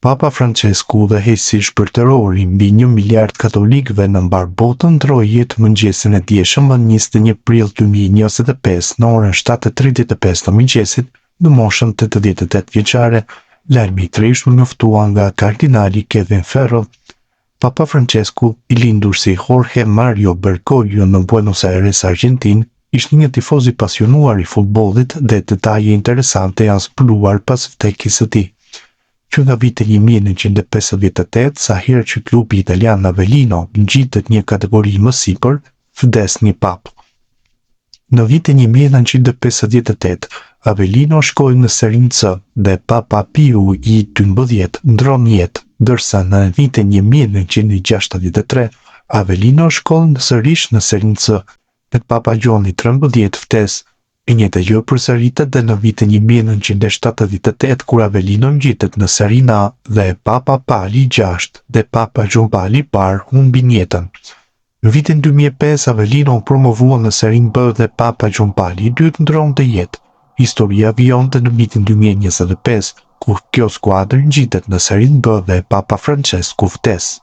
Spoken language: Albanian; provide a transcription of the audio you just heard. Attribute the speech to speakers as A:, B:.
A: Papa Francesku dhe hesi shpërtërori mbi 1 miliard katolikëve në mbar botën ndroi jetë mëngjesin e dieshëm 21 prill 2025 në orën 7:35 të mëngjesit në moshën 88 vjeçare. Lajmi i tregshëm njoftuar nga kardinali Kevin Farrell. Papa Francesku, i lindur si Jorge Mario Bergoglio në Buenos Aires, Argentinë, ishte një tifoz i pasionuar i futbollit dhe detaje interesante janë zbuluar pas vdekjes së tij. Që nga viti 1958, sa herë që klubi italian Avellino ngjitet një kategori më sipër, vdes një pap. Në vitin 1958, Avellino shkoi në Serie C dhe Papa Piu i XII ndron jetë, ndërsa në vitin 1963, Avellino shkoi sërish në Serie C dhe Papa Gjoni XIII vdes. E njëjta gjë përsëritet dhe në vitin 1978 kur Avellino ngjitet në Serie A dhe Papa Pali VI dhe Papa Gjon Pali i parë humbin jetën. Në vitin 2005 Avellino u promovua në Serie B dhe Papa Gjon Pali II ndronte jetë. Historia vijonte në vitin 2025 kur kjo skuadër ngjitet në Serie B dhe Papa Francesku vdes.